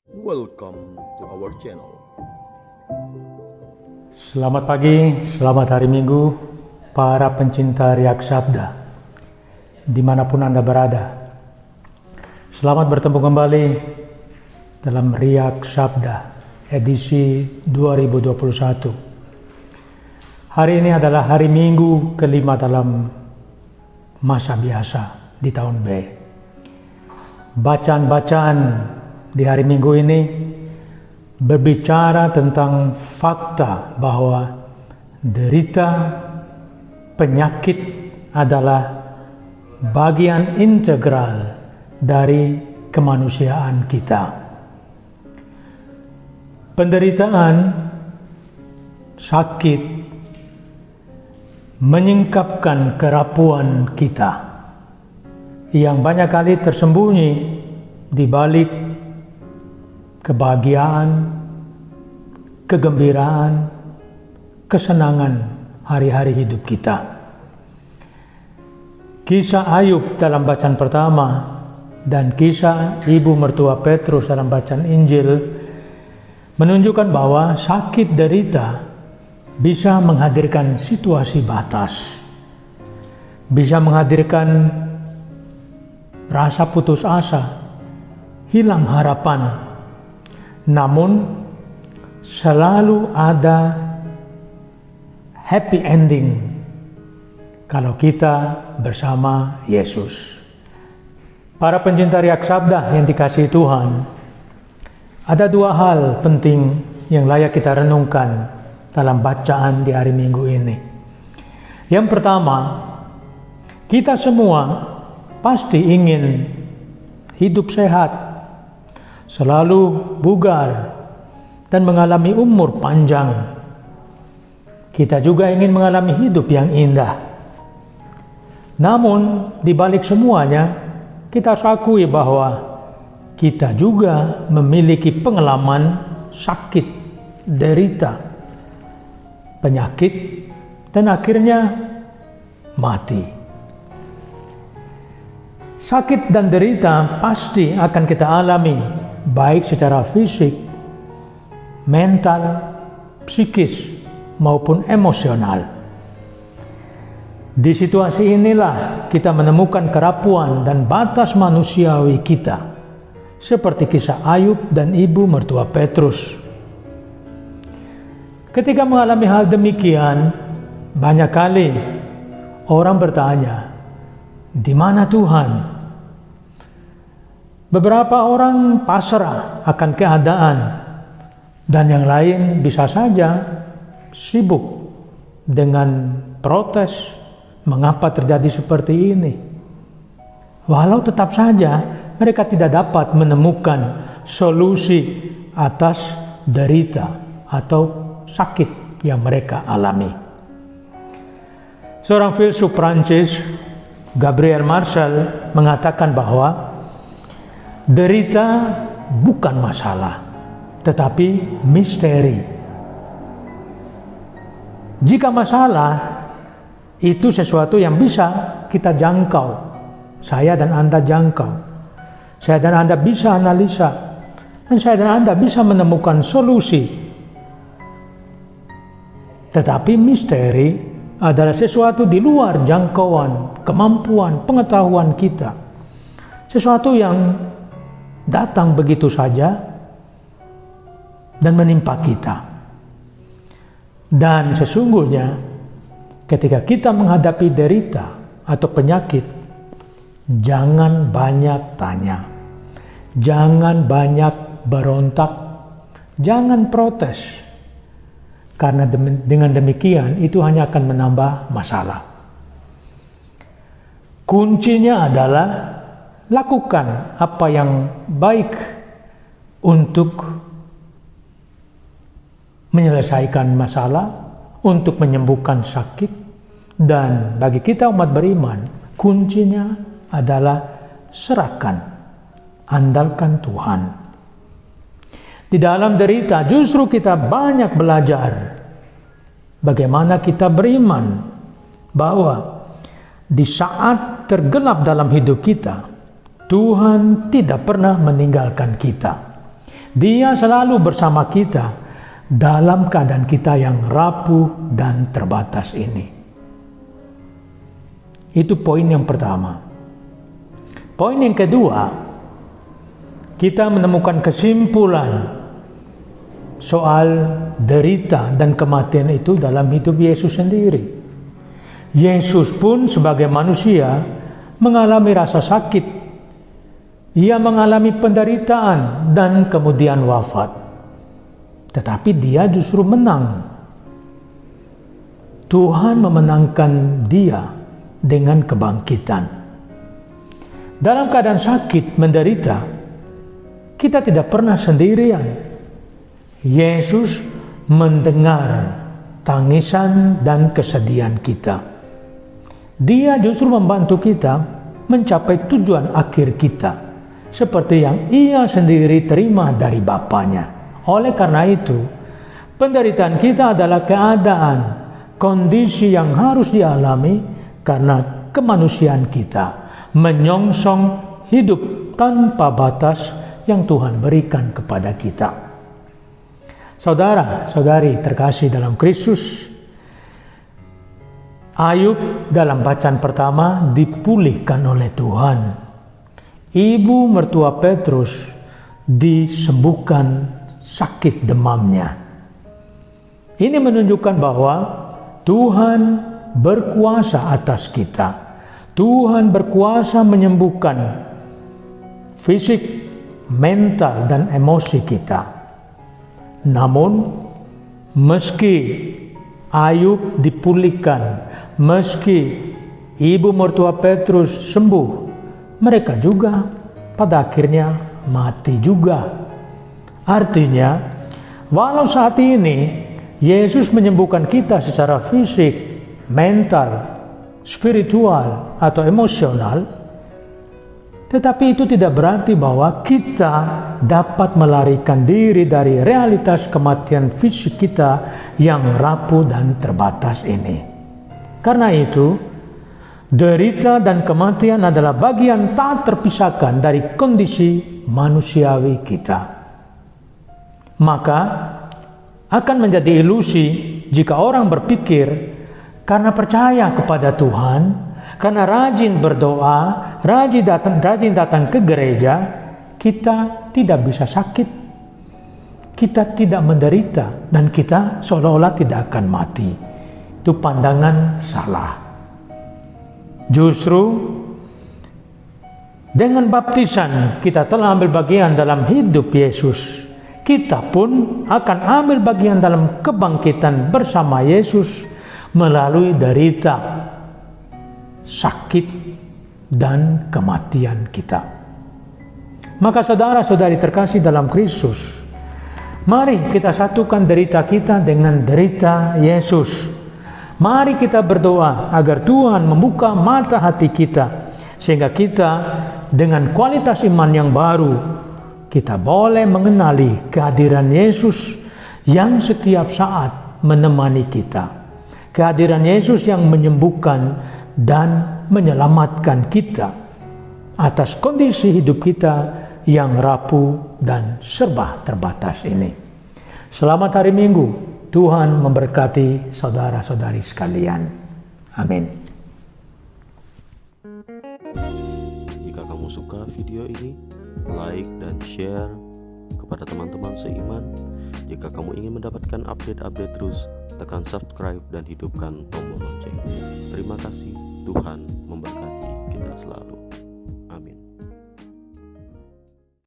Welcome to our channel. Selamat pagi, selamat hari Minggu, para pencinta Riak Sabda, dimanapun Anda berada. Selamat bertemu kembali dalam Riak Sabda, edisi 2021. Hari ini adalah hari Minggu kelima dalam masa biasa di tahun B. Bacaan-bacaan di hari Minggu ini berbicara tentang fakta bahwa derita penyakit adalah bagian integral dari kemanusiaan kita. Penderitaan, sakit, menyingkapkan kerapuan kita yang banyak kali tersembunyi di balik kebahagiaan, kegembiraan, kesenangan hari-hari hidup kita. Kisah Ayub dalam bacaan pertama dan kisah ibu mertua Petrus dalam bacaan Injil menunjukkan bahwa sakit derita bisa menghadirkan situasi batas, bisa menghadirkan rasa putus asa, hilang harapan. Namun selalu ada happy ending kalau kita bersama Yesus. Para pencinta Riak Sabda yang dikasihi Tuhan, ada dua hal penting yang layak kita renungkan dalam bacaan di hari Minggu ini. Yang pertama, kita semua pasti ingin hidup sehat, selalu bugar, dan mengalami umur panjang. Kita juga ingin mengalami hidup yang indah. Namun, di balik semuanya, kita harus akui bahwa kita juga memiliki pengalaman sakit, derita, penyakit, dan akhirnya mati. Sakit dan derita pasti akan kita alami, baik secara fisik, mental, psikis, maupun emosional. Di situasi inilah kita menemukan kerapuan dan batas manusiawi kita, seperti kisah Ayub dan ibu mertua Petrus. Ketika mengalami hal demikian, banyak kali orang bertanya, "Di mana Tuhan?" Beberapa orang pasrah akan keadaan, dan yang lain bisa saja sibuk dengan protes mengapa terjadi seperti ini. Walau tetap saja mereka tidak dapat menemukan solusi atas derita atau sakit yang mereka alami. Seorang filsuf Prancis, Gabriel Marcel, mengatakan bahwa derita bukan masalah, tetapi misteri. Jika masalah itu sesuatu yang bisa kita jangkau, saya dan Anda jangkau, saya dan Anda bisa analisa, dan saya dan Anda bisa menemukan solusi. Tetapi misteri adalah sesuatu di luar jangkauan, kemampuan, pengetahuan kita. Sesuatu yang datang begitu saja dan menimpa kita. Dan sesungguhnya ketika kita menghadapi derita atau penyakit, jangan banyak tanya, jangan banyak berontak, jangan protes, karena dengan demikian itu hanya akan menambah masalah. Kuncinya adalah lakukan apa yang baik untuk menyelesaikan masalah, untuk menyembuhkan sakit. Dan bagi kita umat beriman, kuncinya adalah serahkan, andalkan Tuhan. Di dalam derita justru kita banyak belajar bagaimana kita beriman, bahwa di saat tergelap dalam hidup kita, Tuhan tidak pernah meninggalkan kita. Dia selalu bersama kita dalam keadaan kita yang rapuh dan terbatas ini. Itu poin yang pertama. Poin yang kedua, kita menemukan kesimpulan soal derita dan kematian itu dalam hidup Yesus sendiri. Yesus pun sebagai manusia mengalami rasa sakit. Ia mengalami penderitaan dan kemudian wafat. Tetapi dia justru menang. Tuhan memenangkan dia dengan kebangkitan. Dalam keadaan sakit, menderita, kita tidak pernah sendirian. Yesus mendengar tangisan dan kesedihan kita. Dia justru membantu kita mencapai tujuan akhir kita, seperti yang ia sendiri terima dari Bapanya. Oleh karena itu, penderitaan kita adalah keadaan, kondisi yang harus dialami karena kemanusiaan kita, menyongsong hidup tanpa batas yang Tuhan berikan kepada kita. Saudara-saudari terkasih dalam Kristus, Ayub dalam bacaan pertama dipulihkan oleh Tuhan. Ibu mertua Petrus disembuhkan sakit demamnya. Ini menunjukkan bahwa Tuhan berkuasa atas kita. Tuhan berkuasa menyembuhkan fisik, mental, dan emosi kita. Namun, meski Ayub dipulihkan, meski ibu mertua Petrus sembuh, mereka juga pada akhirnya mati juga. Artinya, walau saat ini Yesus menyembuhkan kita secara fisik, mental, spiritual, atau emosional, tetapi itu tidak berarti bahwa kita dapat melarikan diri dari realitas kematian fisik kita yang rapuh dan terbatas ini. Karena itu, derita dan kematian adalah bagian tak terpisahkan dari kondisi manusiawi kita. Maka, akan menjadi ilusi jika orang berpikir karena percaya kepada Tuhan, karena rajin berdoa, rajin datang ke gereja, kita tidak bisa sakit, kita tidak menderita, dan kita seolah-olah tidak akan mati. Itu pandangan salah. Justru dengan baptisan kita telah ambil bagian dalam hidup Yesus. Kita pun akan ambil bagian dalam kebangkitan bersama Yesus melalui derita, sakit, dan kematian kita. Maka saudara-saudari terkasih dalam Kristus, mari kita satukan derita kita dengan derita Yesus. Mari kita berdoa agar Tuhan membuka mata hati kita, sehingga kita dengan kualitas iman yang baru, kita boleh mengenali kehadiran Yesus yang setiap saat menemani kita. Kehadiran Yesus yang menyembuhkan dan menyelamatkan kita atas kondisi hidup kita yang rapuh dan serba terbatas ini. Selamat hari Minggu. Tuhan memberkati saudara-saudari sekalian. Amin. Jika kamu suka video ini, like dan share kepada teman-teman seiman. Jika kamu ingin mendapatkan update-update terus, tekan subscribe dan hidupkan tombol lonceng. Terima kasih, Tuhan memberkati.